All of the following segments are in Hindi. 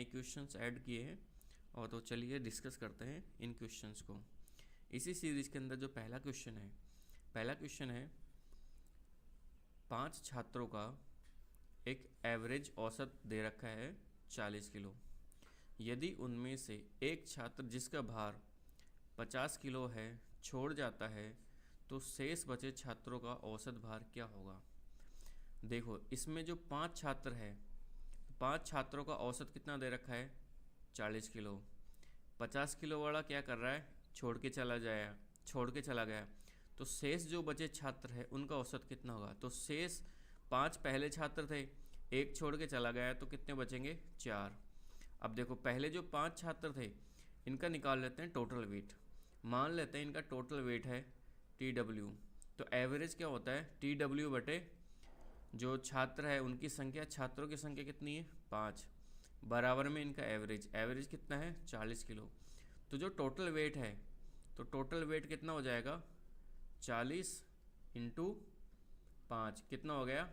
क्वेश्चंस ऐड किए हैं, और तो चलिए डिस्कस करते हैं इन क्वेश्चंस को। इसी सीरीज़ के अंदर जो पहला क्वेश्चन है 5 छात्रों का एक एवरेज औसत दे रखा है 40 किलो। यदि उनमें से एक छात्र जिसका भार 50 किलो है छोड़ जाता है तो शेष बचे छात्रों का औसत भार क्या होगा। देखो इसमें जो 5 छात्र है, 5 छात्रों का औसत कितना दे रखा है 40 किलो। 50 किलो वाला क्या कर रहा है, छोड़ के चला गया, तो शेष जो बचे छात्र है उनका औसत कितना होगा। तो शेष 5 पहले छात्र थे, एक छोड़ के चला गया, तो कितने बचेंगे 4। अब देखो पहले जो 5 छात्र थे इनका निकाल लेते हैं टोटल वेट। मान लेते हैं इनका टोटल वेट है TW, तो एवरेज क्या होता है TW बटे जो छात्र है उनकी संख्या, छात्रों की संख्या कितनी है 5, बराबर में इनका एवरेज कितना है 40 किलो। तो जो टोटल वेट है, तो टोटल वेट कितना हो जाएगा 40 इंटू 5 कितना हो गया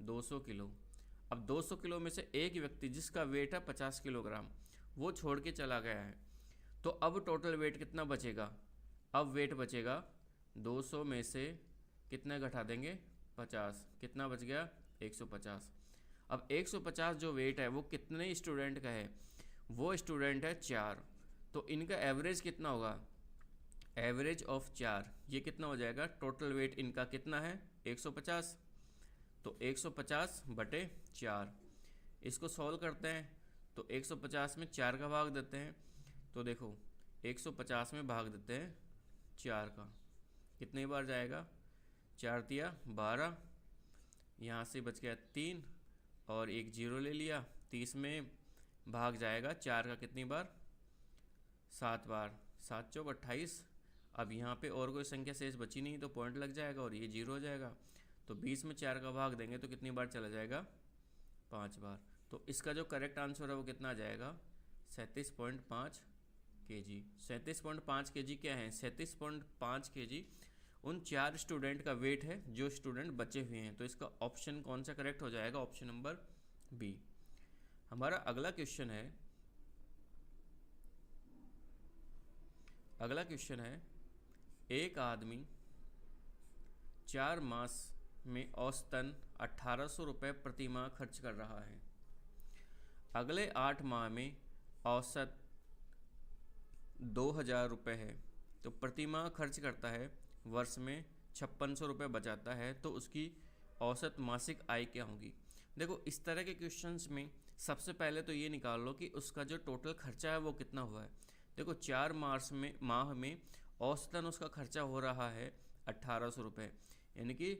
200 किलो। अब 200 किलो में से एक व्यक्ति जिसका वेट है 50 किलोग्राम वो छोड़ के चला गया है, तो अब टोटल वेट कितना बचेगा। अब वेट बचेगा 200 में से कितना घटा देंगे 50, कितना बच गया 150। अब 150 जो वेट है वो कितने स्टूडेंट का है, वो स्टूडेंट है 4, तो इनका एवरेज कितना होगा, एवरेज ऑफ 4, ये कितना हो जाएगा। टोटल वेट इनका कितना है 150, तो 150 बटे 4। इसको सॉल्व करते हैं तो 150 में 4 का भाग देते हैं, तो देखो 150 में भाग देते हैं 4 का, कितने बार जाएगा 4 तिया 12, यहाँ से बच गया 3 और एक 0 ले लिया, 30 में भाग जाएगा 4 का कितनी बार 7 बार, 7 चौक 28। अब यहाँ पे और कोई संख्या शेष बची नहीं तो पॉइंट लग जाएगा और ये 0 हो जाएगा, तो 20 में 4 का भाग देंगे तो कितनी बार चला जाएगा 5 बार। तो इसका जो करेक्ट आंसर है वो कितना आ जाएगा 37.5 kg। 37.5 kg क्या है, 37.5 kg उन 4 स्टूडेंट का वेट है जो स्टूडेंट बचे हुए हैं। तो इसका ऑप्शन कौन सा करेक्ट हो जाएगा, ऑप्शन नंबर बी। हमारा अगला क्वेश्चन है एक आदमी 4 मास में औसतन 1800 रुपये प्रति माह खर्च कर रहा है। अगले 8 माह में औसत 2000 रुपये है, तो प्रति माह खर्च करता है, वर्ष में 5600 रुपये बचाता है, तो उसकी औसत मासिक आय क्या होगी। देखो इस तरह के क्वेश्चंस में सबसे पहले तो ये निकाल लो कि उसका जो टोटल खर्चा है वो कितना हुआ है। देखो 4 माह में औसतन उसका खर्चा हो रहा है 1800 रुपये, यानी कि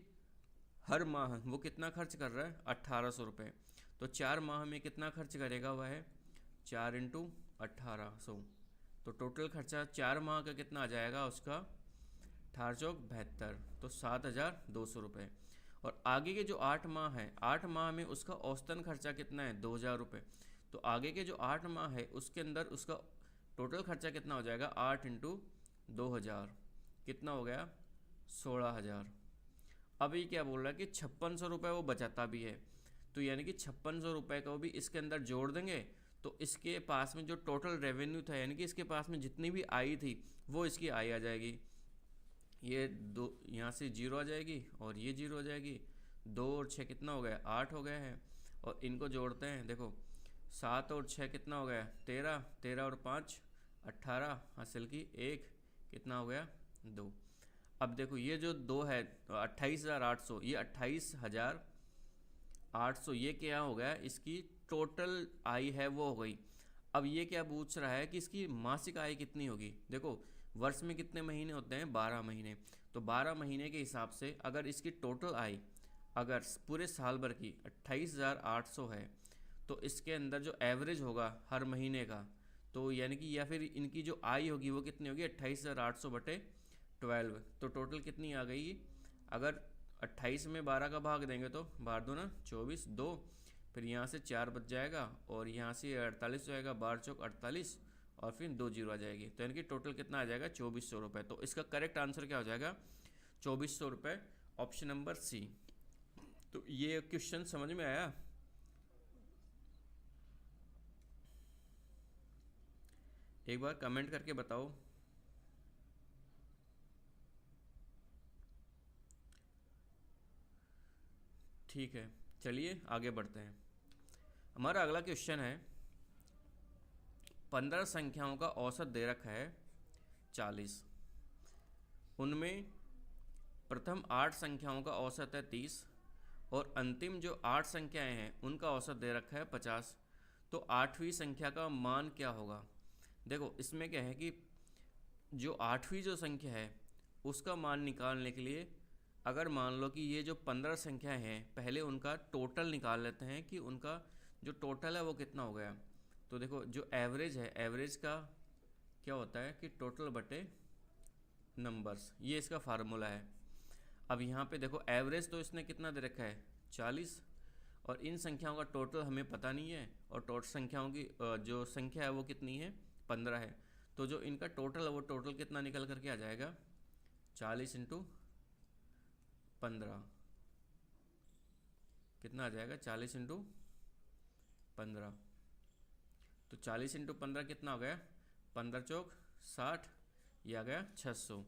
हर माह वो कितना खर्च कर रहा है 1800 रुपये। तो 4 माह में कितना खर्च करेगा, वह है 4 इंटू 1800, तो टोटल खर्चा 4 माह का कितना आ जाएगा उसका 18 चौक 72, तो 7200 रुपये। और आगे के जो 8 माह है, 8 माह में उसका औसतन खर्चा कितना है 2000 रुपये, तो आगे के जो 8 माह है उसके अंदर उसका टोटल खर्चा कितना हो जाएगा 8 इंटू 2000 कितना हो गया 16000। अब ये क्या बोल रहा है कि 5600 रुपये वो बचाता भी है, तो यानी कि 5600 रुपये को भी इसके अंदर जोड़ देंगे तो इसके पास में जो टोटल रेवेन्यू था, यानी कि इसके पास में जितनी भी आई थी वो इसकी आई आ जाएगी। ये 2 यहाँ से 0 आ जाएगी और ये 0 हो जाएगी, 2 और 6 कितना हो गया 8 हो गया है। और इनको जोड़ते हैं, देखो 7 और 6 कितना हो गया 13, 13 और 5 18, हासिल की 1 कितना हो गया 2। अब देखो ये जो 2 है 28,800, ये 28,800 ये क्या हो गया, इसकी टोटल आय है वो हो गई। अब ये क्या पूछ रहा है कि इसकी मासिक आय कितनी होगी। देखो वर्ष में कितने महीने होते हैं 12 महीने, तो 12 महीने के हिसाब से अगर इसकी टोटल आय अगर पूरे साल भर की 28,800 है, तो इसके अंदर जो एवरेज होगा हर महीने का, तो यानी कि या फिर इनकी जो आय होगी वो कितनी होगी 28,800 बटे 12, तो टोटल कितनी आ गई। अगर 28 में 12 का भाग देंगे तो 12 दो ना 24, 2 फिर यहाँ से 4 बच जाएगा और यहाँ से 48 जाएगा, 12 चौक 48 और फिर 2 0 आ जाएगी, तो यानी कि टोटल कितना आ जाएगा 2400 रुपये। तो इसका करेक्ट आंसर क्या हो जाएगा 2400 रुपये, ऑप्शन नंबर सी। तो ये क्वेश्चन समझ में आया। एक बार कमेंट करके बताओ। ठीक है, चलिए आगे बढ़ते हैं। हमारा अगला क्वेश्चन है, 15 संख्याओं का औसत दे रखा है 40। उनमें प्रथम 8 संख्याओं का औसत है 30 और अंतिम जो 8 संख्याएं हैं उनका औसत दे रखा है 50। तो 8वीं संख्या का मान क्या होगा? देखो इसमें क्या है कि जो 8वीं जो संख्या है उसका मान निकालने के लिए अगर मान लो कि ये जो 15 संख्याएं हैं पहले उनका टोटल निकाल लेते हैं कि उनका जो टोटल है वो कितना हो गया। तो देखो जो एवरेज है, एवरेज का क्या होता है कि टोटल बटे नंबर्स, ये इसका फार्मूला है। अब यहाँ पे देखो एवरेज तो इसने कितना दे रखा है 40 और इन संख्याओं का टोटल हमें पता नहीं है और टोटल संख्याओं की जो संख्या है वो कितनी है 15 है। तो जो इनका टोटल है वो टोटल कितना निकल करके आ जाएगा 40 इंटू 15, कितना आ जाएगा 40 इंटू 15। तो 40 इंटू 15 कितना हो गया 15 चौक 60, ये आ गया 600।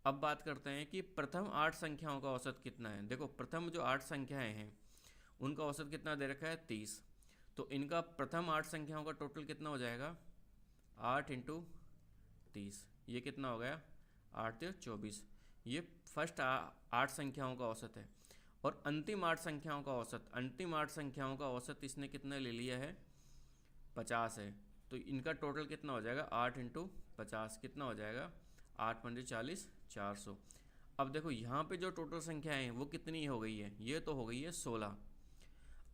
अब बात करते हैं कि प्रथम 8 संख्याओं का औसत कितना है। देखो प्रथम जो 8 संख्याएं हैं उनका औसत कितना दे रखा है 30। तो इनका प्रथम 8 संख्याओं का टोटल कितना हो जाएगा 8 इंटू 30, ये कितना हो गया 8 या 24। ये फर्स्ट 8 संख्याओं का औसत है। और अंतिम 8 संख्याओं का औसत, अंतिम 8 संख्याओं का औसत इसने कितना ले लिया है 50 है। तो इनका टोटल कितना हो जाएगा 8 इंटू 50, कितना हो जाएगा 8 पंजे 40, 400। अब देखो यहाँ पे जो टोटल संख्या है वो कितनी हो गई है, ये तो हो गई है 16।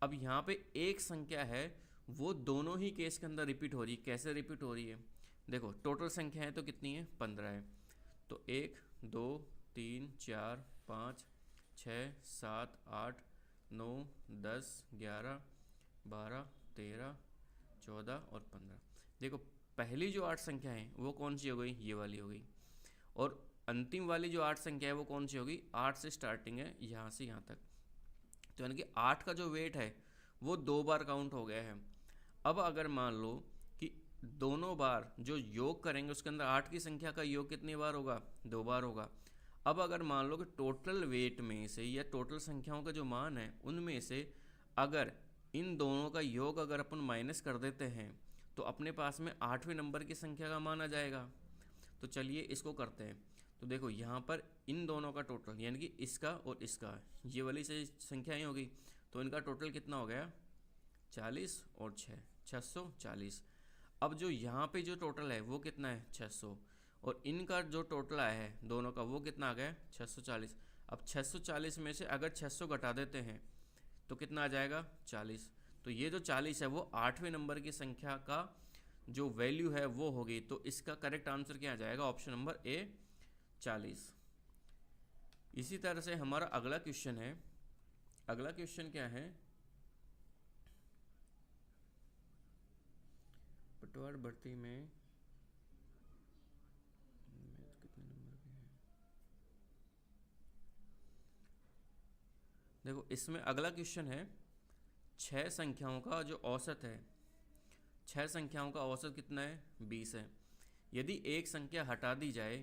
अब यहाँ पे एक संख्या है वो दोनों ही केस के अंदर रिपीट हो रही है। कैसे रिपीट हो रही है? देखो टोटल संख्या है तो कितनी है 15 है। तो 1 2 3 4 5 6 7 8 9 10 11 12 13 14 और 15। देखो पहली जो 8 संख्या है वो कौन सी हो गई, ये वाली हो गई। और अंतिम वाली जो 8 संख्या है वो कौन सी होगी, 8 से स्टार्टिंग है यहाँ से यहाँ तक। तो यानी कि 8 का जो वेट है वो 2 बार काउंट हो गया है। अब अगर मान लो कि दोनों बार जो योग करेंगे उसके अंदर 8 की संख्या का योग कितनी बार होगा, 2 बार होगा। अब अगर मान लो कि टोटल वेट में से या टोटल संख्याओं का जो मान है उनमें से अगर इन दोनों का योग अगर अपन माइनस कर देते हैं तो अपने पास में 8वें नंबर की संख्या का मान आ जाएगा। तो चलिए इसको करते हैं। तो देखो यहाँ पर इन दोनों का टोटल यानी कि इसका और इसका, ये वाली से संख्याएं होगी तो इनका टोटल कितना हो गया 40 और 640। अब जो यहाँ पे जो टोटल है वो कितना है 600 और इनका जो टोटल आया है दोनों का वो कितना आ गया 640। अब 640 में से अगर 600 घटा देते हैं तो कितना आ जाएगा 40। तो ये जो 40 है वो 8वें नंबर की संख्या का जो वैल्यू है वो होगी। तो इसका करेक्ट आंसर क्या आ जाएगा, ऑप्शन नंबर ए 40। इसी तरह से हमारा अगला क्वेश्चन है। अगला क्वेश्चन क्या है, पटवार भर्ती में कितने नंबर के हैं। देखो इसमें अगला क्वेश्चन है 6 संख्याओं का जो औसत है, 6 संख्याओं का औसत कितना है 20 है। यदि एक संख्या हटा दी जाए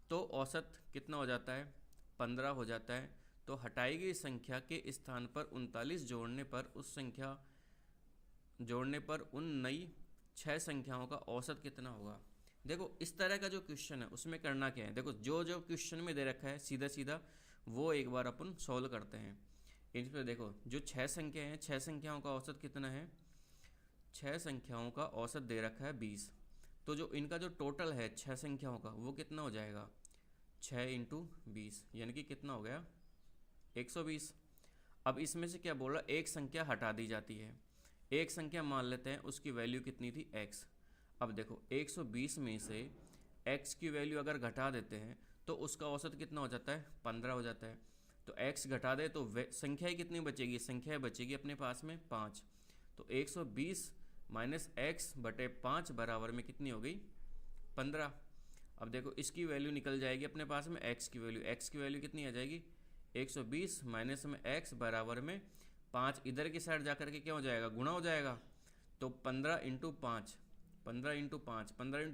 तो औसत कितना हो जाता है 15 हो जाता है। तो हटाई गई संख्या के स्थान पर 39 जोड़ने पर उन नई 6 संख्याओं का औसत कितना होगा। देखो इस तरह का जो क्वेश्चन है उसमें करना क्या है, देखो जो जो क्वेश्चन में दे रखा है सीधा सीधा वो एक बार अपन सॉल्व करते हैं। इन पर देखो जो 6 संख्या हैं, 6 संख्याओं का औसत कितना है, 6 संख्याओं का औसत दे रखा है 20। तो जो इनका जो टोटल है 6 संख्याओं का वो कितना हो जाएगा 6 इंटू 20 यानी कि कितना हो गया 120। अब इसमें से क्या बोला, एक संख्या हटा दी जाती है। एक संख्या मान लेते हैं उसकी वैल्यू कितनी थी x। अब देखो 120 में से x की वैल्यू अगर घटा देते हैं तो उसका औसत कितना हो जाता है 15 हो जाता है। तो x घटा दे तो संख्या ही कितनी बचेगी, संख्या बचेगी अपने पास में 5। तो 120 माइनस एक्स बटे 5 बराबर में कितनी हो गई 15। अब देखो इसकी वैल्यू निकल जाएगी अपने पास में x की वैल्यू कितनी आ जाएगी 120 माइनस में x बराबर में 5। इधर की साइड जाकर के क्या हो जाएगा, गुणा हो जाएगा। तो 15 इंटू 5 15 ×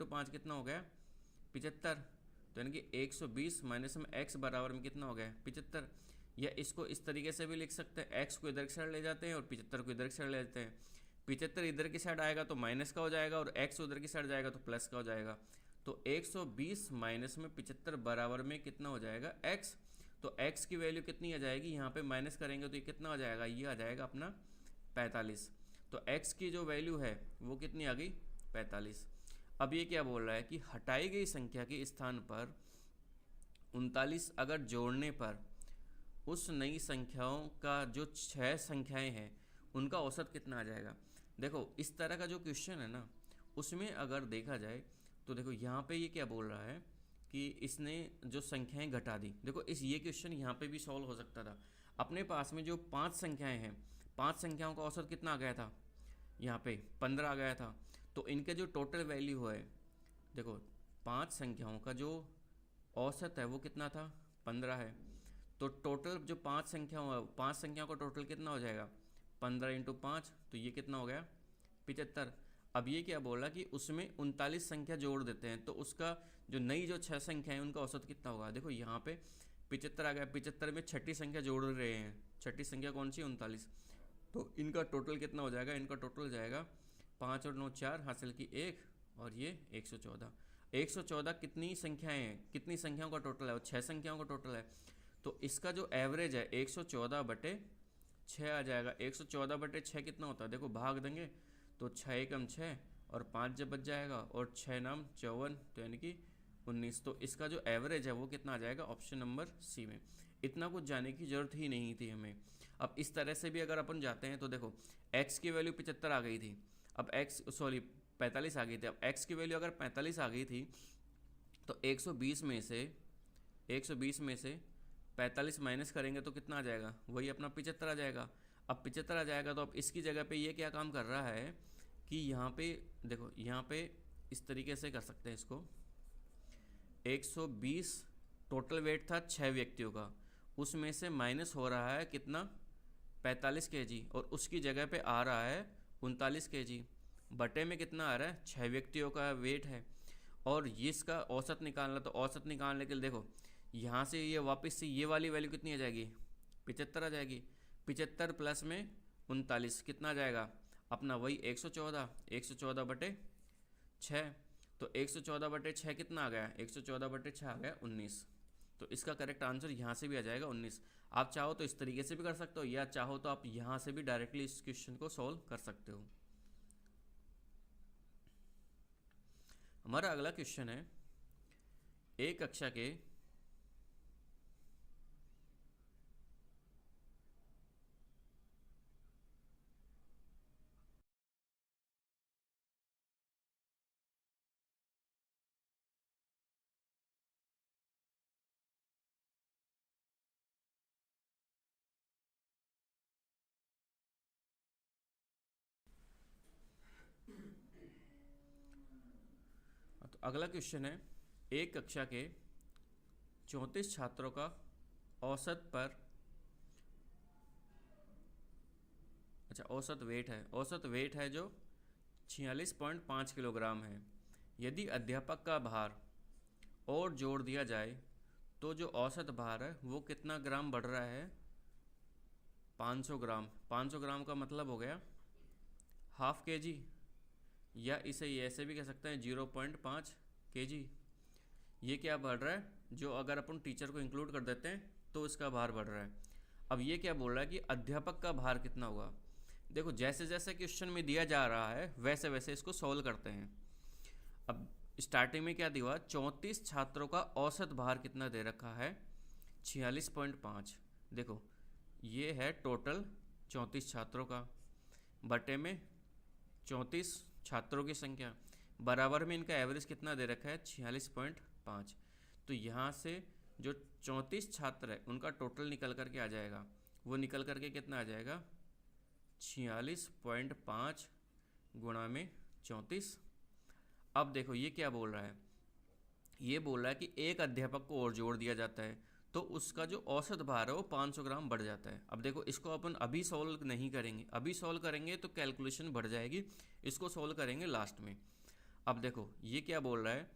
5 कितना हो गया 75। तो यानी कि 120 माइनस में x बराबर में कितना हो गया 75। या इसको इस तरीके से भी लिख सकते हैं, x को इधर की साइड ले जाते हैं और 75 को इधर की साइड ले जाते हैं। 75 इधर की साइड आएगा तो माइनस का हो जाएगा और x उधर की साइड जाएगा तो प्लस का हो जाएगा। तो 120 माइनस में 75 बराबर में कितना हो जाएगा x। तो x की वैल्यू कितनी आ जाएगी, यहाँ पे माइनस करेंगे तो ये कितना आ जाएगा, ये आ जाएगा अपना 45। तो x की जो वैल्यू है वो कितनी आ गई 45। अब ये क्या बोल रहा है कि हटाई गई संख्या के स्थान पर 39 अगर जोड़ने पर उस नई संख्याओं का जो 6 संख्याएं हैं उनका औसत कितना आ जाएगा। देखो इस तरह का जो क्वेश्चन है ना, उसमें अगर देखा जाए तो देखो यहाँ पे ये क्या बोल रहा है कि इसने जो संख्याएं घटा दी। देखो ये क्वेश्चन यहाँ पे भी सॉल्व हो सकता था। अपने पास में जो 5 संख्याएं हैं, 5 संख्याओं का औसत कितना आ गया था, यहाँ पे 15 आ गया था। तो इनके जो टोटल वैल्यू है, देखो 5 संख्याओं का जो औसत है वो कितना था 15 है। तो टोटल जो 5 संख्याओं का टोटल कितना हो जाएगा 15 × 5, तो ये कितना हो गया 75। अब ये क्या बोला कि उसमें 39 संख्या जोड़ देते हैं तो उसका जो नई जो 6 संख्या है उनका औसत कितना होगा। देखो यहाँ पे 75 आ गया, 75 में छठी संख्या जोड़ रहे हैं, छठी संख्या कौन सी 39। तो इनका टोटल कितना हो जाएगा, इनका टोटल हो जाएगा 5 और 9 4 हासिल की 1 और ये 114। 114 कितनी संख्याएं हैं, कितनी संख्याओं का टोटल है, वो 6 संख्याओं का टोटल है। तो इसका जो एवरेज है 114/6 आ जाएगा। 114/6 कितना होता है, देखो भाग देंगे तो 6 एकम 6 और 5 जब बच जाएगा और 6 नाम 54, तो यानी कि 19। तो इसका जो एवरेज है वो कितना आ जाएगा, ऑप्शन नंबर सी में। इतना कुछ जाने की ज़रूरत ही नहीं थी हमें। अब इस तरह से भी अगर अपन जाते हैं तो देखो x की वैल्यू 75 आ गई थी, अब 45 आ गई थी। अब x की वैल्यू अगर 45 आ गई थी तो 120 में से 45 माइनस करेंगे तो कितना आ जाएगा, वही अपना 75 आ जाएगा। अब 75 आ जाएगा तो अब इसकी जगह पे ये क्या काम कर रहा है कि यहाँ पे देखो, यहाँ पे इस तरीके से कर सकते हैं इसको। 120 टोटल वेट था 6 व्यक्तियों का, उसमें से माइनस हो रहा है कितना 45 kg और उसकी जगह पे आ रहा है 39 kg। बटे में कितना आ रहा है 6 व्यक्तियों का वेट है और ये इसका औसत निकालना। तो औसत निकालने के लिए देखो यहाँ से ये वापस से ये वाली वैल्यू कितनी आ जाएगी 75 आ जाएगी। 75 प्लस में 39 कितना आ जाएगा अपना वही 114/6। तो 114/6 कितना आ गया, 114/6 आ गया 19। तो इसका करेक्ट आंसर यहाँ से भी आ जाएगा 19। आप चाहो तो इस तरीके से भी कर सकते हो या चाहो तो आप यहाँ से भी डायरेक्टली इस क्वेश्चन को सॉल्व कर सकते हो। हमारा अगला क्वेश्चन है, एक कक्षा के तो अगला क्वेश्चन है, एक कक्षा के 34 छात्रों का औसत पर औसत वेट है जो 46.5 किलोग्राम है। यदि अध्यापक का भार और जोड़ दिया जाए तो जो औसत भार है वो कितना ग्राम बढ़ रहा है 500 ग्राम। 500 ग्राम का मतलब हो गया ½ kg, या इसे ऐसे भी कह सकते हैं 0.5 kg। ये क्या बढ़ रहा है, जो अगर अपन टीचर को इंक्लूड कर देते हैं तो इसका भार बढ़ रहा है। अब ये क्या बोल रहा है कि अध्यापक का भार कितना होगा। देखो जैसे जैसे क्वेश्चन में दिया जा रहा है वैसे वैसे इसको सॉल्व करते हैं। अब स्टार्टिंग में क्या दिया, 34 छात्रों का औसत भार कितना दे रखा है 46.5। देखो ये है टोटल 34 छात्रों का, बटे में 34 छात्रों की संख्या, बराबर में इनका एवरेज कितना दे रखा है 46.5। तो यहाँ से जो 34 छात्र है उनका टोटल निकल करके आ जाएगा, वो निकल करके कितना आ जाएगा 46.5 गुणा में 34। अब देखो ये क्या बोल रहा है, ये बोल रहा है कि एक अध्यापक को और जोड़ दिया जाता है तो उसका जो औसत भार है वो 500 ग्राम बढ़ जाता है। अब देखो इसको अपन अभी सॉल्व नहीं करेंगे, अभी सॉल्व करेंगे तो कैलकुलेशन बढ़ जाएगी, इसको सॉल्व करेंगे लास्ट में। अब देखो ये क्या बोल रहा है,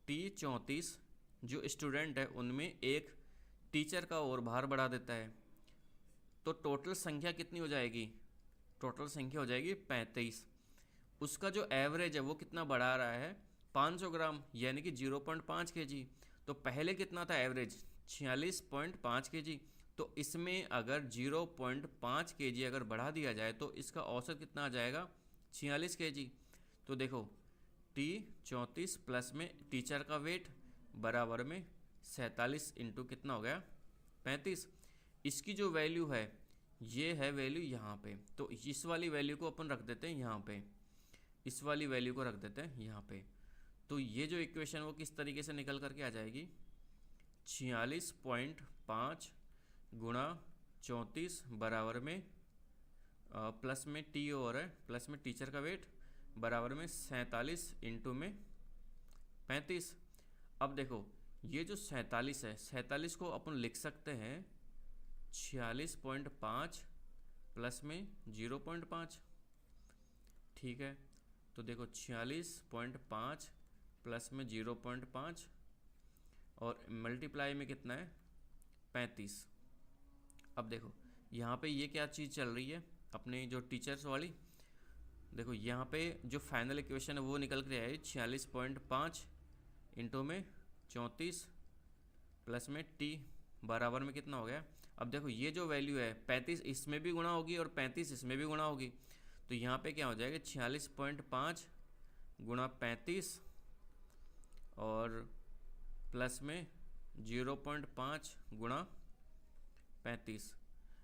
T34 जो स्टूडेंट है उनमें एक टीचर का और भार बढ़ा देता है, तो टोटल संख्या कितनी हो जाएगी, टोटल संख्या हो जाएगी 35। उसका जो एवरेज है वो कितना बढ़ा रहा है, 500 ग्राम यानी कि 0.5 kg। तो पहले कितना था एवरेज, 46.5 kg। तो इसमें अगर 0.5 kg अगर बढ़ा दिया जाए तो इसका औसत कितना आ जाएगा, 46 kg। तो देखो T34 प्लस में टीचर का वेट बराबर में 47 इंटू कितना हो गया, 35। इसकी जो वैल्यू है ये है वैल्यू यहाँ पे, तो इस वाली वैल्यू को अपन रख देते हैं यहाँ पे, इस वाली वैल्यू को रख देते हैं यहाँ पे। तो ये जो इक्वेशन वो किस तरीके से निकल करके आ जाएगी, 46.5 गुणा 34 बराबर में प्लस में टी और है प्लस में टीचर का वेट बराबर में 47 इंटू में 35। अब देखो ये जो 47 है, 47 को अपन लिख सकते हैं 46.5 प्लस में 0.5, ठीक है। तो देखो 46.5 प्लस में 0.5 और मल्टीप्लाई में कितना है, 35। अब देखो यहाँ पे ये क्या चीज़ चल रही है अपने जो टीचर्स वाली, देखो यहाँ पे जो फाइनल इक्वेशन है वो निकल कर आई 46.5 इंटू में 34 प्लस में टी बराबर में कितना हो गया। अब देखो ये जो वैल्यू है 35 इसमें भी गुणा होगी और 35 इसमें भी गुणा होगी, तो यहाँ पे क्या हो जाएगा 46.5 गुणा 35 और प्लस में 0.5 गुणा 35।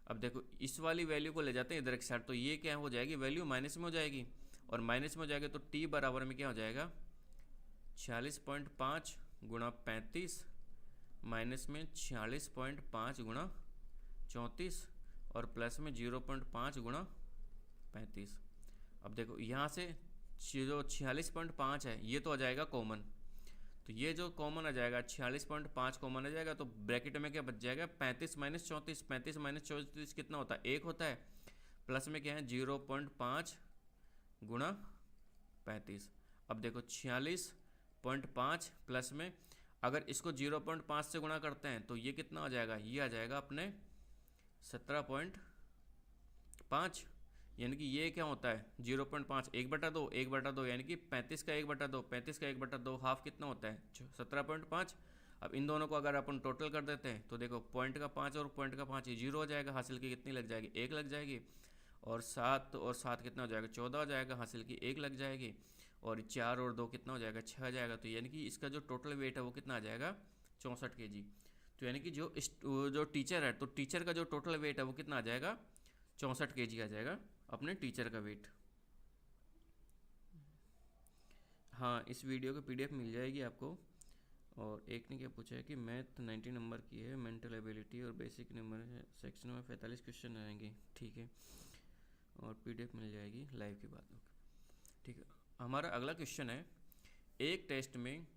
अब देखो इस वाली वैल्यू को ले जाते हैं इधर एक साइड, तो ये क्या हो जाएगी, वैल्यू माइनस में हो जाएगी, और माइनस में हो जाएगा तो टी बराबर में क्या हो जाएगा 46.5 गुणा 35 माइनस में 46.5 गुणा 34 और प्लस में 0.5 गुणा 35। अब देखो यहाँ से जो 46.5 है ये तो आ जाएगा कॉमन, तो ये जो कॉमन आ जाएगा 46.5 कॉमन आ जाएगा, तो ब्रैकेट में क्या बच जाएगा 35 माइनस 34, 35 माइनस 34 कितना होता है, 1 होता है, प्लस में क्या है 0.5 गुणा 35। अब देखो 46.5 प्लस में अगर इसको 0.5 से गुणा करते हैं तो ये कितना आ जाएगा, ये आ जाएगा अपने 17.5, यानी कि ये क्या होता है 0.5 1/2 1/2 यानी कि 35 का 1/2 35 का 1/2 हाफ कितना होता है 17.5। अब इन दोनों को अगर अपन टोटल कर देते हैं तो देखो पॉइंट का 5 और पॉइंट का 5 ये 0 हो जाएगा, हासिल की कितनी लग जाएगी 1 लग जाएगी, और 7 और 7 कितना हो जाएगा 14 हो जाएगा, हासिल की 1 लग जाएगी, और 4 और 2 कितना हो जाएगा 6 आ जाएगा। तो यानी कि इसका जो टोटल वेट है वो कितना आ जाएगा 64 kg। तो यानी कि जो टीचर है तो टीचर का जो टोटल वेट है वो कितना आ जाएगा 64 kg आ जाएगा अपने टीचर का वेट। हाँ इस वीडियो की PDF मिल जाएगी आपको। और एक ने क्या पूछा है कि मैथ 90 नंबर की है, मेंटल एबिलिटी और बेसिक नंबर है, सेक्शन में 45 क्वेश्चन आएंगे, ठीक है, और PDF मिल जाएगी लाइव के बाद, ठीक है। हमारा अगला क्वेश्चन है, एक टेस्ट में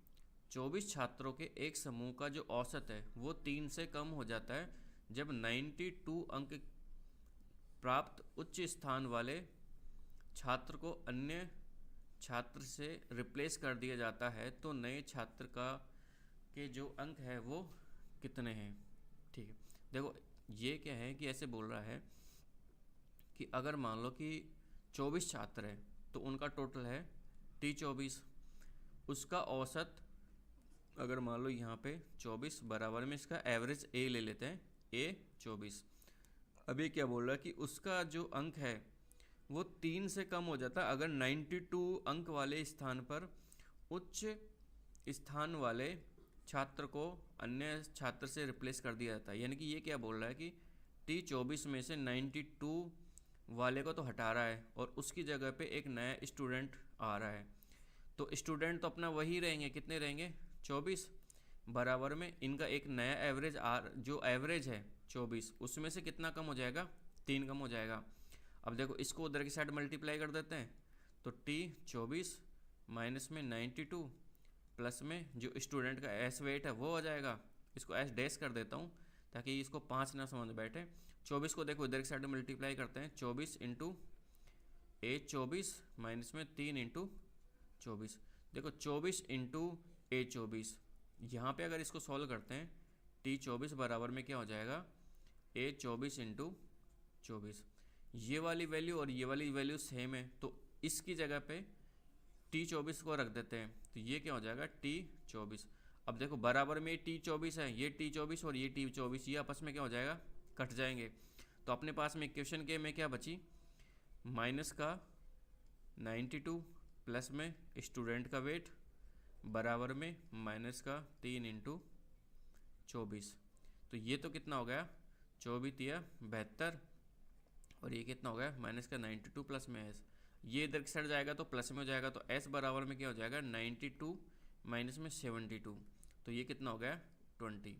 24 छात्रों के एक समूह का जो औसत है वो 3 से कम हो जाता है जब 92 अंक प्राप्त उच्च स्थान वाले छात्र को अन्य छात्र से रिप्लेस कर दिया जाता है, तो नए छात्र के जो अंक है वो कितने हैं, ठीक है। देखो ये क्या है कि ऐसे बोल रहा है कि अगर मान लो कि 24 छात्र है तो उनका टोटल है T24, उसका औसत अगर मान लो यहाँ पे 24 बराबर में इसका एवरेज A ले लेते हैं, A 24। अभी क्या बोल रहा है कि उसका जो अंक है वो 3 से कम हो जाता है अगर 92 अंक वाले स्थान पर उच्च स्थान वाले छात्र को अन्य छात्र से रिप्लेस कर दिया जाता है। यानी कि ये क्या बोल रहा है कि T24 में से 92 वाले को तो हटा रहा है और उसकी जगह पे एक नया स्टूडेंट आ रहा है, तो स्टूडेंट तो अपना वही रहेंगे, कितने रहेंगे 24 बराबर में इनका एक नया एवरेज जो एवरेज है 24 उसमें से कितना कम हो जाएगा 3 कम हो जाएगा। अब देखो इसको उधर की साइड मल्टीप्लाई कर देते हैं तो T24 माइनस में 92 प्लस में जो स्टूडेंट का एस वेट है वो हो जाएगा, इसको एस डैश कर देता हूँ ताकि इसको 5 ना समझ बैठे। 24 को देखो इधर की साइड मल्टीप्लाई करते हैं 24 इंटू A 24 माइनस में 3 इंटू 24, देखो 24 × A 24, यहाँ पे अगर इसको सॉल्व करते हैं T 24 बराबर में क्या हो जाएगा A 24 × 24। ये वाली वैल्यू और ये वाली वैल्यू सेम है तो इसकी जगह पे T 24 को रख देते हैं, तो ये क्या हो जाएगा T 24। अब देखो बराबर में T 24 है, ये T 24 और ये T 24, ये आपस में क्या हो जाएगा कट जाएंगे। तो अपने पास में इक्वेशन के में क्या बची, माइनस का 92 प्लस में स्टूडेंट का वेट बराबर में माइनस का 3 × 24। तो ये तो कितना हो गया 24×3 = 72 और ये कितना हो गया माइनस का 92 प्लस में एस, ये इधर साइड जाएगा तो प्लस में हो जाएगा, तो एस बराबर में क्या हो जाएगा 92 माइनस में 72, तो ये कितना हो गया 20।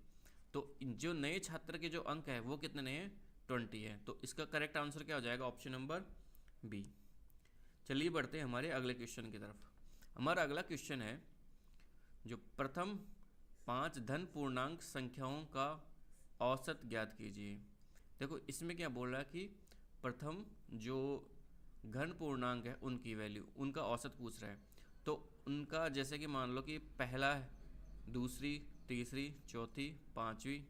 तो जो नए छात्र के जो अंक है वो कितने हैं 20 है, तो इसका करेक्ट आंसर क्या हो जाएगा ऑप्शन नंबर बी। चलिए बढ़ते हैं हमारे अगले क्वेश्चन की तरफ। हमारा अगला क्वेश्चन है जो प्रथम 5 धन पूर्णांक संख्याओं का औसत ज्ञात कीजिए। देखो इसमें क्या बोल रहा है कि प्रथम जो घन पूर्णांक है उनकी वैल्यू, उनका औसत पूछ रहा है। तो उनका जैसे कि मान लो कि पहला है, दूसरी, तीसरी, चौथी, पांचवी,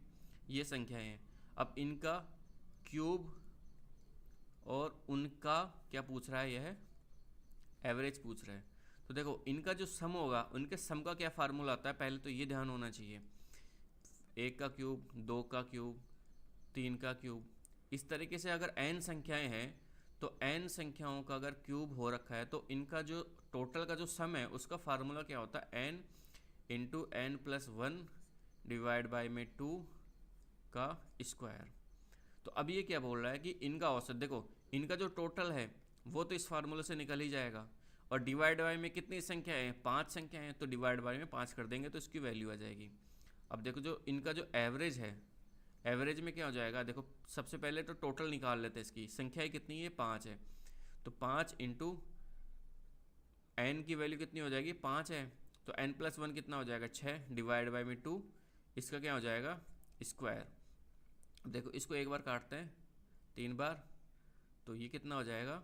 ये संख्याएं हैं। अब इनका क्यूब और उनका क्या पूछ रहा है, यह एवरेज पूछ रहा है। तो देखो इनका जो सम होगा, उनके सम का क्या फार्मूला आता है, पहले तो ये ध्यान होना चाहिए। 1 का क्यूब, 2 का क्यूब, 3 का क्यूब, इस तरीके से अगर n संख्याएं हैं तो n संख्याओं का अगर क्यूब हो रखा है तो इनका जो टोटल का जो सम है उसका फार्मूला क्या होता है n × n+1 डिवाइड बाय में 2 का स्क्वायर। तो अब ये क्या बोल रहा है कि इनका औसत, देखो इनका जो टोटल है वो तो इस फार्मूले से निकल ही जाएगा, और डिवाइड बाय में कितनी संख्या है 5 संख्या है, तो डिवाइड बाय में 5 कर देंगे तो इसकी वैल्यू आ जाएगी। अब देखो जो इनका जो एवरेज है, एवरेज में क्या हो जाएगा, देखो सबसे पहले तो टोटल निकाल लेते हैं, इसकी संख्या कितनी है 5 है, तो 5 × n की वैल्यू कितनी हो जाएगी 5 है, तो n+1 कितना हो जाएगा 6 डिवाइड बाय में 2, इसका क्या हो जाएगा स्क्वायर। देखो इसको एक बार काटते हैं 3 बार, तो ये कितना हो जाएगा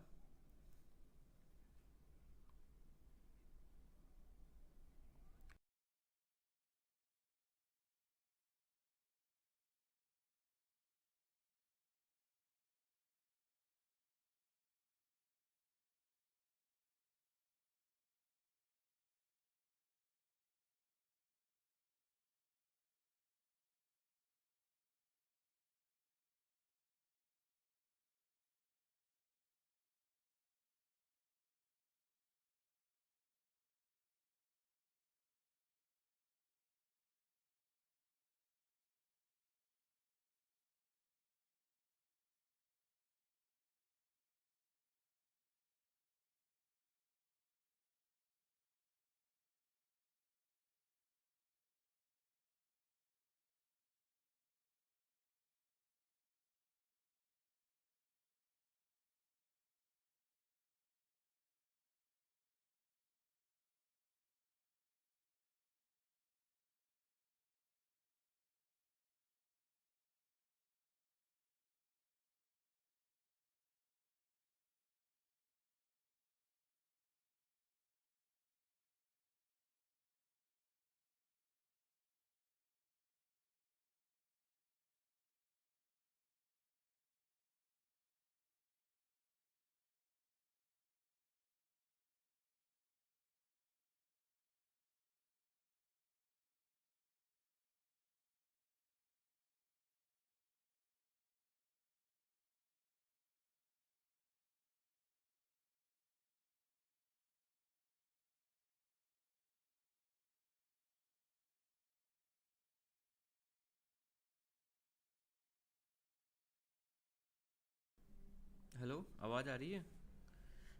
हेलो, आवाज़ आ रही है?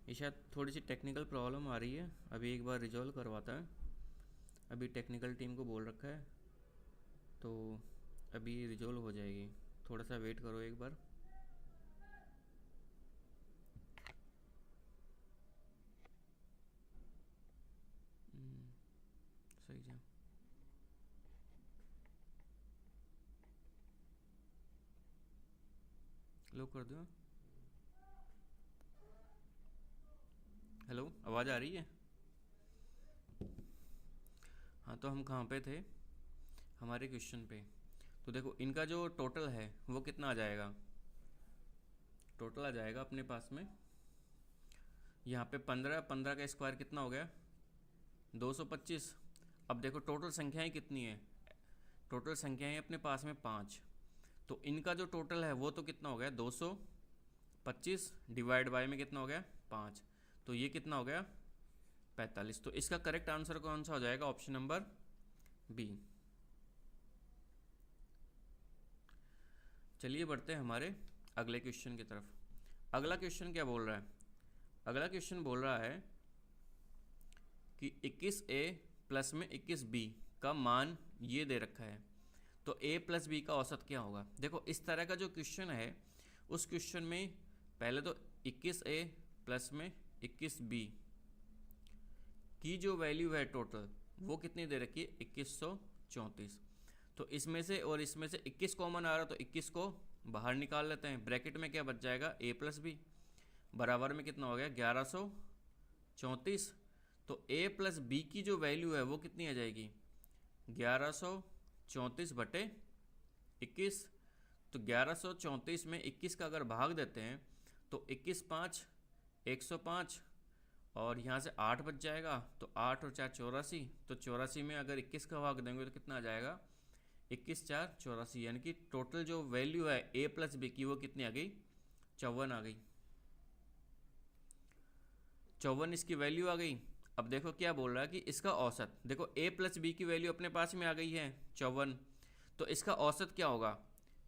ये शायद थोड़ी सी टेक्निकल प्रॉब्लम आ रही है, अभी एक बार रिजॉल्व करवाता है। अभी टेक्निकल टीम को बोल रखा है तो अभी रिजॉल्व हो जाएगी, थोड़ा सा वेट करो एक बार। सही है, लो कर दो। हेलो, आवाज़ आ रही है? तो हम कहाँ पे थे, हमारे क्वेश्चन पे। तो देखो इनका जो टोटल है वो कितना आ जाएगा, टोटल आ जाएगा अपने पास में यहाँ पे 15, 15 का स्क्वायर कितना हो गया 225। अब देखो टोटल संख्याएं कितनी है, टोटल संख्याएं अपने पास में 5, तो इनका जो टोटल है वो तो कितना हो गया 225 डिवाइड बाय में कितना हो गया 5, तो ये कितना हो गया 45। तो इसका करेक्ट आंसर कौन सा हो जाएगा, ऑप्शन नंबर बी। चलिए बढ़ते हैं हमारे अगले क्वेश्चन की तरफ। अगला क्वेश्चन क्या बोल रहा है, अगला क्वेश्चन बोल रहा है कि 21a प्लस में 21b का मान ये दे रखा है, तो a प्लस b का औसत क्या होगा। देखो इस तरह का जो क्वेश्चन है उस क्वेश्चन में पहले तो 21a प्लस में 21b की जो वैल्यू है टोटल वो कितनी दे रखी है 2134। तो इसमें से और इसमें से 21 कॉमन आ रहा, तो 21 को बाहर निकाल लेते हैं। ब्रैकेट में क्या बच जाएगा a प्लस बी, बराबर में कितना हो गया 1134। तो a प्लस बी की जो वैल्यू है वो कितनी आ जाएगी 1134 बटे 21। तो 1134 में 21 का अगर भाग देते हैं तो 21 5 105 और यहाँ से 8 बच जाएगा, तो 8 और 4 84। तो 84 में अगर 21 का भाग देंगे तो कितना आ जाएगा 21 4 84, यानी कि टोटल जो वैल्यू है a प्लस बी की वो कितनी आ गई 54 आ गई, 54 इसकी वैल्यू आ गई। अब देखो क्या बोल रहा है कि इसका औसत, देखो a प्लस बी की वैल्यू अपने पास में आ गई है 54, तो इसका औसत क्या होगा,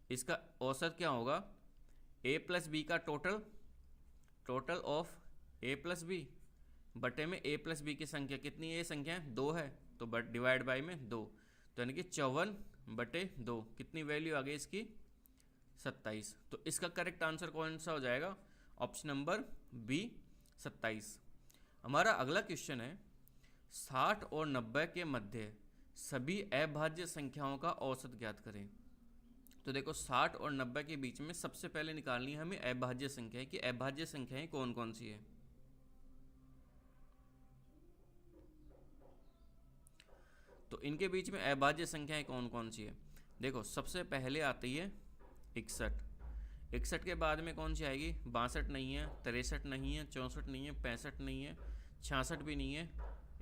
इसका औसत क्या होगा a प्लस बी का total, total of a plus B बटे में a प्लस बी की संख्या कितनी है, ये संख्या 2 है तो बट डिवाइड बाई में 2, तो यानी कि 54 बटे 2 कितनी वैल्यू आ गई इसकी 27। तो इसका करेक्ट आंसर कौन सा हो जाएगा, ऑप्शन नंबर बी 27। हमारा अगला क्वेश्चन है 60 और 90 के मध्य सभी अभाज्य संख्याओं का औसत ज्ञात करें। तो देखो 60 और 90 के बीच में सबसे पहले निकालनी है हमें अभाज्य संख्याएं कि अभाज्य संख्याएं कौन कौन सी है। तो इनके बीच में अभाज्य संख्याएं कौन कौन सी है, देखो सबसे पहले आती है 61, 61 के बाद में कौन सी आएगी 62 नहीं है, 63 नहीं है, 64 नहीं है, 65 नहीं है, 66 भी नहीं है,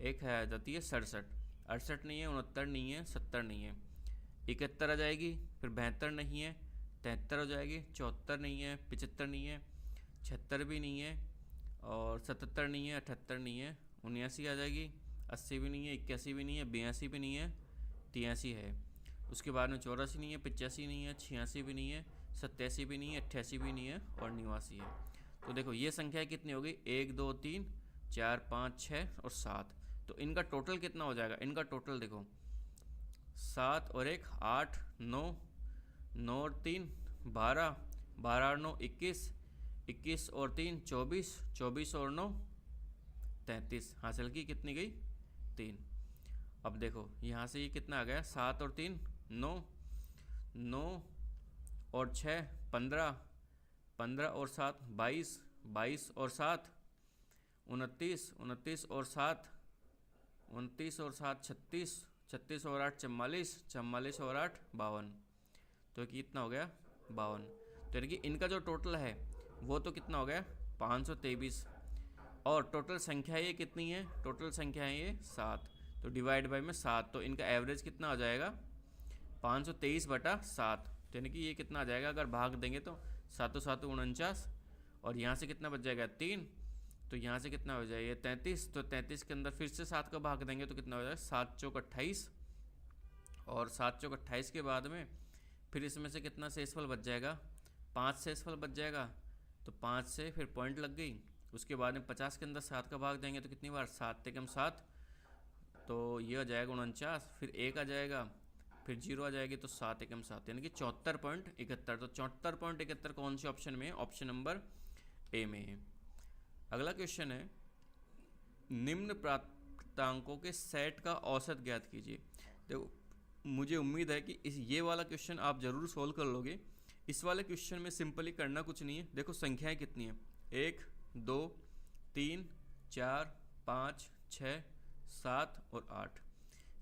एक है जाती है 67, 68 नहीं है, 69 नहीं है, 70 नहीं है, 71 आ जाएगी, फिर 72 नहीं है, 73 हो जाएगी, 74 नहीं है, 75 नहीं है, 76 भी नहीं है, और 77 नहीं है, 78 नहीं है, 79 आ जाएगी, 80 भी नहीं है, 81 भी नहीं है, 82 भी नहीं है, 83 है। उसके बाद में 84 नहीं है, 85 नहीं है, 86 भी नहीं है, 87 भी नहीं है, 88 भी नहीं है और 89 है। तो देखो ये संख्या कितनी होगी 1 2 3 4 5 6 और 7, तो इनका टोटल कितना हो जाएगा, इनका टोटल देखो 7 और 1 8 9 9 और 3 12 12 और 9 21 21 और 3 24 24 और 9 33, हासिल की कितनी गई 3। अब देखो यहाँ से ये कितना आ गया 7 और 3 9 9 और 6 15 15 और 7 22 22 और 7 29 29 और 7 29 और 7 36 36 और 8 44 44 और 8 52, तो कितना हो गया 52। तो यानी कि इनका जो टोटल है वो तो कितना हो गया 523, और टोटल संख्या ये कितनी है, टोटल संख्या है ये 7, तो डिवाइड बाई में 7, तो इनका एवरेज कितना आ जाएगा 523 बटा 7, तो यानी कि ये कितना आ जाएगा अगर भाग देंगे तो 7 7 49, और यहाँ से कितना बच जाएगा 3, तो यहाँ से कितना हो जाएगा 33, तो 33 के अंदर फिर से 7 का भाग देंगे तो कितना हो जाएगा 7 चौक 28, और 7 चौक 28 के बाद में फिर इसमें से कितना शेषफल बच जाएगा 5 शेषफल बच जाएगा, तो 5 से फिर पॉइंट लग गई। उसके बाद में 50 के अंदर 7 का भाग देंगे तो कितनी बार 7 एकम 7, तो ये आ जाएगा 49, फिर 1 आ जाएगा, फिर 0 आ जाएगी, तो 7 एकम 7 यानी कि 74.71। तो 74.71 कौन से ऑप्शन में है, ऑप्शन नंबर ए में है। अगला क्वेश्चन है निम्न प्राप्तांकों के सेट का औसत ज्ञात कीजिए। देखो मुझे उम्मीद है कि ये वाला क्वेश्चन आप ज़रूर सोल्व कर लोगे। इस वाले क्वेश्चन में सिंपली करना कुछ नहीं है, देखो संख्याएं कितनी है 1 2 3 4 5 6 7 और 8,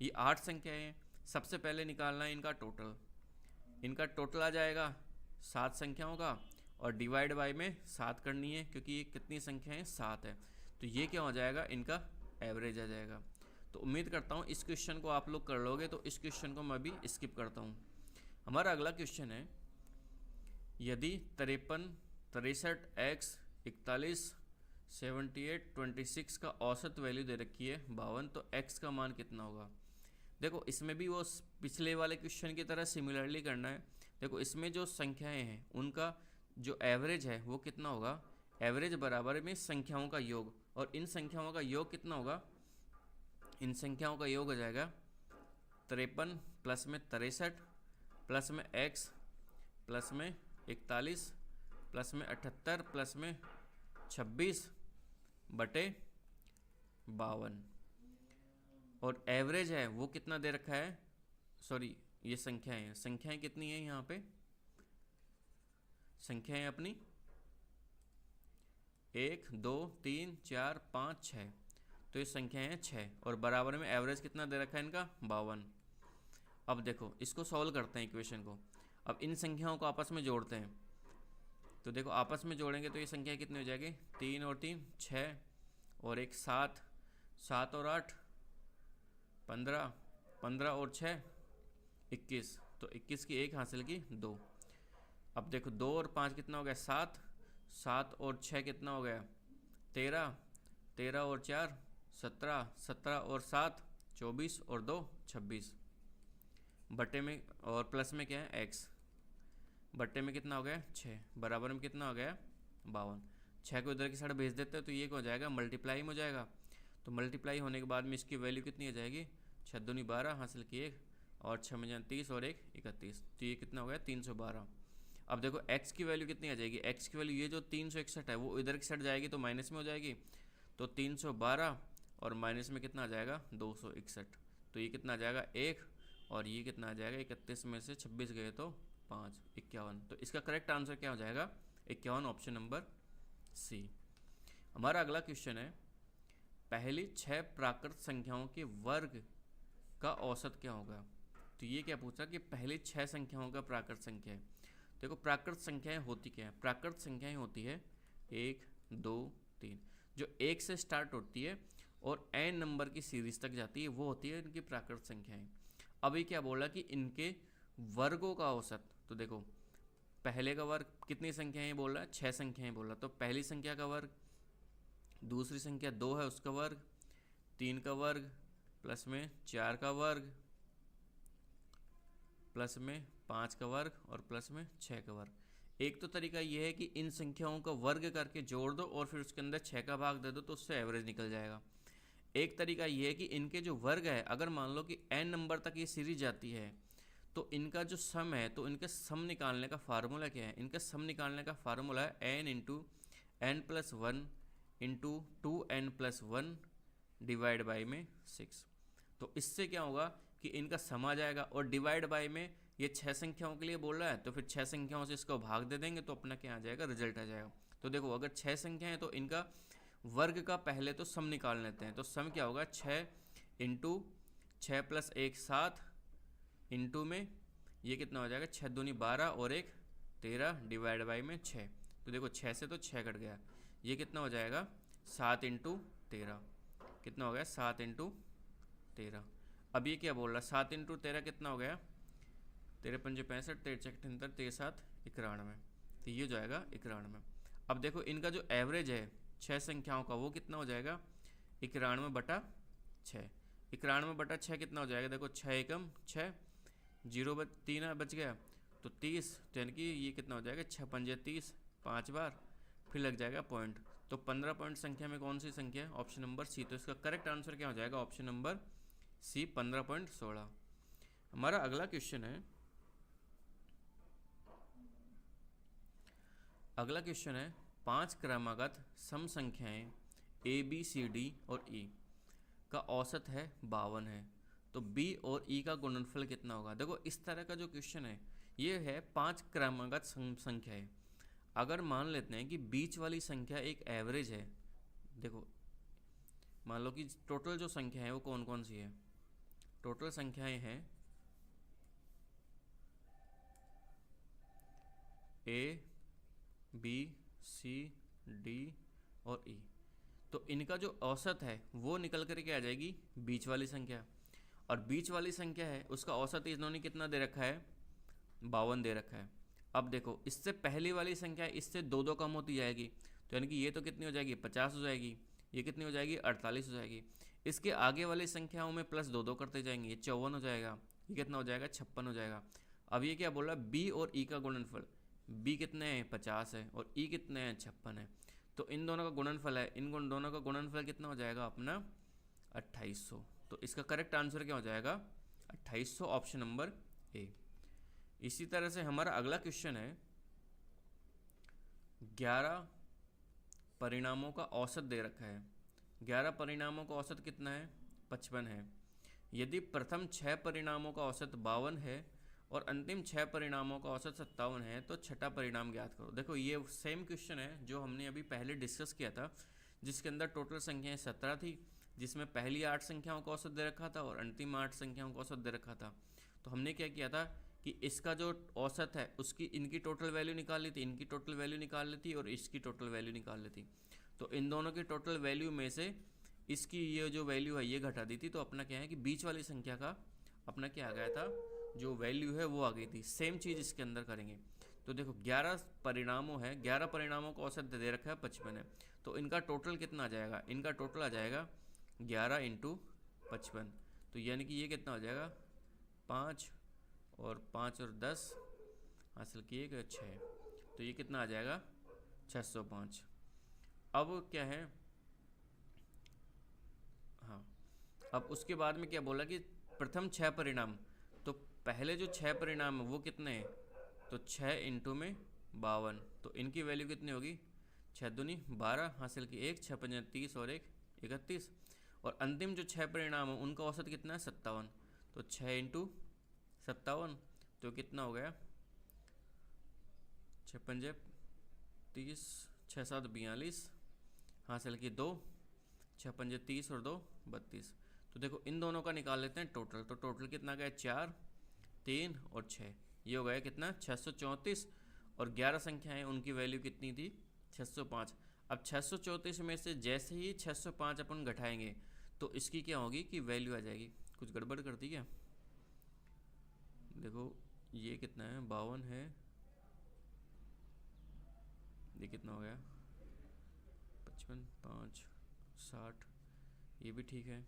ये 8 संख्याएं हैं, सबसे पहले निकालना है इनका टोटल। इनका टोटल आ जाएगा 7 संख्याओं का, और डिवाइड बाय में 7 करनी है क्योंकि ये कितनी संख्या है, 7 है। तो ये क्या हो जाएगा, इनका एवरेज आ जाएगा। तो उम्मीद करता हूँ इस क्वेश्चन को आप लोग कर लोगे, तो इस क्वेश्चन को मैं भी स्किप करता हूँ। हमारा अगला क्वेश्चन है, यदि 53, 63, x, 41, 78, 26 का औसत वैल्यू दे रखी है 52, तो x का मान कितना होगा। देखो इसमें भी वो पिछले वाले क्वेश्चन की तरह सिमिलरली करना है। देखो इसमें जो संख्याएं हैं उनका जो एवरेज है वो कितना होगा, एवरेज बराबर में संख्याओं का योग, और इन संख्याओं का योग कितना होगा, इन संख्याओं का योग हो जाएगा 53 प्लस में 63 प्लस में x प्लस में 41 प्लस में 78 प्लस में 26 बटे 52, और एवरेज है वो कितना दे रखा है, सॉरी ये संख्याएं हैं, संख्याएं कितनी है यहाँ पे, संख्याएं अपनी 1 2 3 4 5 6, तो ये संख्याएं हैं 6, और बराबर में एवरेज कितना दे रखा है इनका 52। अब देखो इसको सॉल्व करते हैं इक्वेशन को। अब इन संख्याओं को आपस में जोड़ते हैं, तो देखो आपस में जोड़ेंगे तो ये संख्या कितनी हो जाएगी, 3 और 3 6, और एक 7, 7 और 8 15, 15 और 6 21, तो 21 की 1 हासिल की 2। अब देखो 2 और 5 कितना हो गया, 7, 7 और 6 कितना हो गया 13, 13 और 4 17, 17 और 7 24, और 2 26, बटे में और प्लस में क्या है x, बटे में कितना हो गया 6, बराबर में कितना हो गया 52। 6 को इधर की साइड भेज देते हैं तो ये क्या हो जाएगा, मल्टीप्लाई में हो जाएगा। तो मल्टीप्लाई होने के बाद में इसकी वैल्यू कितनी हो जाएगी, 6 दूनी 12 हासिल की 1, और 6 में 30 और 1 31, तो ये कितना हो गया 312। अब देखो x की वैल्यू कितनी आ जाएगी, x की वैल्यू ये जो 361 है वो इधर की साइड जाएगी तो माइनस में हो जाएगी, तो 312 और माइनस में कितना आ जाएगा 261, तो ये कितना आ जाएगा 1, और ये कितना आ जाएगा 31 में से 26 गए तो 5 51। तो इसका करेक्ट आंसर क्या हो जाएगा 51, ऑप्शन नंबर सी। हमारा अगला क्वेश्चन है, पहली 6 प्राकृत संख्याओं के वर्ग का औसत क्या होगा। तो ये क्या पूछा कि पहली 6 संख्याओं का प्राकृत संख्या है। देखो प्राकृत संख्याएं होती क्या है, प्राकृत संख्याएं होती है 1 2 3, जो 1 से स्टार्ट होती है और n नंबर की सीरीज तक जाती है, वो होती है इनकी प्राकृत संख्याएं। अभी क्या बोला कि इनके वर्गों का औसत, तो देखो पहले का वर्ग कितनी संख्याएं बोल रहा है, 6 संख्याएं बोल रहा, तो पहली संख्या का वर्ग, दूसरी संख्या 2 है उसका वर्ग, 3 का वर्ग, प्लस में 4 का वर्ग, प्लस में 5 का वर्ग, और प्लस में 6 का वर्ग। एक तो तरीका ये है कि इन संख्याओं का वर्ग करके जोड़ दो और फिर उसके अंदर 6 का भाग दे दो, तो उससे एवरेज निकल जाएगा। एक तरीका ये है कि इनके जो वर्ग है, अगर मान लो कि n नंबर तक ये सीरीज जाती है तो इनका जो सम है, तो इनके सम निकालने का फार्मूला क्या है, इनका सम निकालने का फार्मूला है n into n plus 1 into 2n plus 1 divide by में 6। तो इससे क्या होगा कि इनका सम आ जाएगा, और डिवाइड बाई में ये 6 संख्याओं के लिए बोल रहा है तो फिर 6 संख्याओं से इसको भाग दे देंगे तो अपना क्या आ जाएगा, रिजल्ट आ जाएगा। तो देखो अगर 6 संख्या है तो इनका वर्ग का पहले तो सम निकाल लेते हैं। तो सम क्या होगा, 6 इंटू 6 प्लस 1 7 इंटू में ये कितना हो जाएगा, 6 दूनी 12 और 1 13 डिवाइड बाई में 6। तो देखो 6 से तो 6 कट गया, ये कितना हो जाएगा 7 इंटू 13, कितना हो गया 7 इंटू 13। अब ये क्या बोल रहा है, 7 इंटू 13 कितना हो गया, 13 पंजे 65, 13 छक 78, 13 7 91, तो ये हो जाएगा 91। अब देखो इनका जो एवरेज है 6 संख्याओं का वो कितना हो जाएगा, 91 बटा 6। 91 बटा 6 कितना हो जाएगा, देखो 6 एकम 6, 0 3 बच गया तो 30, तो यानी कि ये कितना हो जाएगा 6 पंजे 30, 5 बार फिर लग जाएगा पॉइंट। तो 15 पॉइंट संख्या में कौन सी संख्या है, ऑप्शन नंबर सी। तो इसका करेक्ट आंसर क्या हो जाएगा, ऑप्शन नंबर सी 15.16। हमारा अगला क्वेश्चन है, अगला क्वेश्चन है 5 क्रमागत सम संख्याएं ए बी सी डी और ई का औसत है 52 है, तो बी और ई का गुणनफल कितना होगा। देखो इस तरह का जो क्वेश्चन है ये है 5 क्रमागत संख्याएं। अगर मान लेते हैं कि बीच वाली संख्या एक एवरेज है, देखो मान लो कि टोटल जो संख्या है वो कौन कौन सी है, टोटल संख्याएं हैं ए, बी, सी, डी और ई, तो इनका जो औसत है वो निकल कर के आ जाएगी बीच वाली संख्या, और बीच वाली संख्या है उसका औसत इन्होंने कितना दे रखा है, 52 दे रखा है। अब देखो इससे पहली वाली संख्या इससे दो दो कम होती जाएगी, तो यानी कि ये तो कितनी हो जाएगी, 50 हो जाएगी, ये कितनी हो जाएगी, 48 हो जाएगी। इसके आगे वाली संख्याओं में प्लस दो दो करते जाएंगे, ये 54 हो जाएगा, ये कितना हो जाएगा, 56 हो जाएगा। अब ये क्या बोल रहा है, बी और ई का गुणनफल, बी कितने हैं, 50 है, और ई कितने हैं, 56 है, तो इन दोनों का गुणनफल है, इन दोनों का गुणनफल कितना हो जाएगा अपना, 2800। तो इसका करेक्ट आंसर क्या हो जाएगा, 2800, ऑप्शन नंबर ए। इसी तरह से हमारा अगला क्वेश्चन है, 11 परिणामों का औसत दे रखा है। 11 परिणामों का औसत कितना है, 55 है। यदि प्रथम 6 परिणामों का औसत 52 है और अंतिम 6 परिणामों का औसत 57 है, तो छठा परिणाम ज्ञात करो। देखो ये सेम क्वेश्चन है जो हमने अभी पहले डिस्कस किया था, जिसके अंदर टोटल संख्याएं 17 थी, जिसमें पहली 8 संख्याओं का औसत दे रखा था और अंतिम 8 संख्याओं का औसत दे रखा था। तो हमने क्या किया था कि इसका जो औसत है उसकी इनकी टोटल वैल्यू निकाल ली थी, इनकी टोटल वैल्यू निकाल ली थी और इसकी टोटल वैल्यू निकाल ली थी। तो इन दोनों की टोटल वैल्यू में से इसकी ये जो वैल्यू है ये घटा दी थी, तो अपना क्या है कि बीच वाली संख्या का अपना क्या आ गया था, जो वैल्यू है वो आ गई थी। सेम चीज़ इसके अंदर करेंगे। तो देखो 11 परिणामों है, 11 परिणामों का औसत दे रखा है 55 है, तो इनका टोटल कितना आ जाएगा, इनका टोटल आ जाएगा 11 × 55, तो यानी कि ये कितना हो जाएगा, 5 और 5 और 10 हासिल किए गए 6, तो ये कितना आ जाएगा, 605। अब क्या है, हाँ, अब उसके बाद में क्या बोला कि प्रथम 6 परिणाम, तो पहले जो 6 परिणाम है वो कितने हैं, तो 6 × में 52, तो इनकी वैल्यू कितनी होगी, 6 दूनी 12 हासिल की 1, 6 पंजे 30 और 1 31, और अंतिम जो 6 परिणाम है उनका औसत कितना है, 57, तो 6 × 57, तो कितना हो गया, 6 पंजे 30, 6 7 42 हासिल की 2, 6 पंजे 30 और 2 32। तो देखो इन दोनों का निकाल लेते हैं टोटल, तो टोटल कितना गया, 4 3 और 6, ये हो गया कितना, 634, और 11 संख्याएं उनकी वैल्यू कितनी थी, 605। अब 634 में से जैसे ही 605 अपन घटाएंगे तो इसकी क्या होगी कि वैल्यू आ जाएगी। कुछ गड़बड़ कर दी क्या, देखो ये कितना है, 52 है, ये कितना हो गया, 55 5 60, ये भी ठीक है,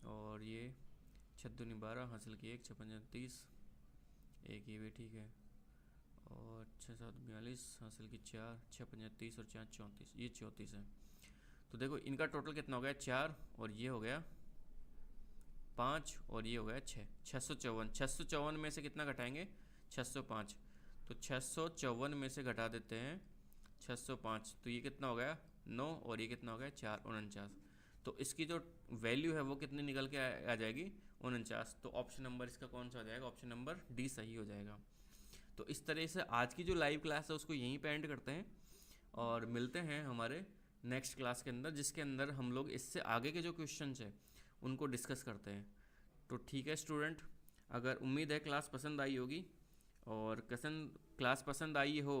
और ये 6 दूनी 12 हासिल की 1, 6 पंजे 30 1, ये भी ठीक है, और 6 7 42 हासिल की 4, 6 पंजे 30 और 4 34, ये 34 है। तो देखो इनका टोटल कितना हो गया, 4 और ये हो गया 5 और ये हो गया 6, 654। 654 में से कितना घटाएंगे, 605, तो 654 में से घटा देते हैं 605, तो ये कितना हो गया 9, और ये कितना हो गया 4, 49। तो इसकी जो वैल्यू है वो कितनी निकल के आ जाएगी, 49। तो ऑप्शन नंबर इसका कौन सा हो जाएगा, ऑप्शन नंबर डी सही हो जाएगा। तो इस तरह से आज की जो लाइव क्लास है उसको यहीं पे एंड करते हैं, और मिलते हैं हमारे नेक्स्ट क्लास के अंदर, जिसके अंदर हम लोग इससे आगे के जो क्वेश्चन है उनको डिस्कस करते हैं। तो ठीक है स्टूडेंट, अगर उम्मीद है क्लास पसंद आई होगी, और क्लास पसंद आई हो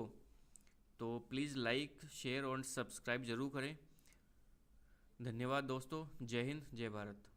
तो प्लीज़ लाइक शेयर और सब्सक्राइब ज़रूर करें। धन्यवाद दोस्तों, जय हिंद जय भारत।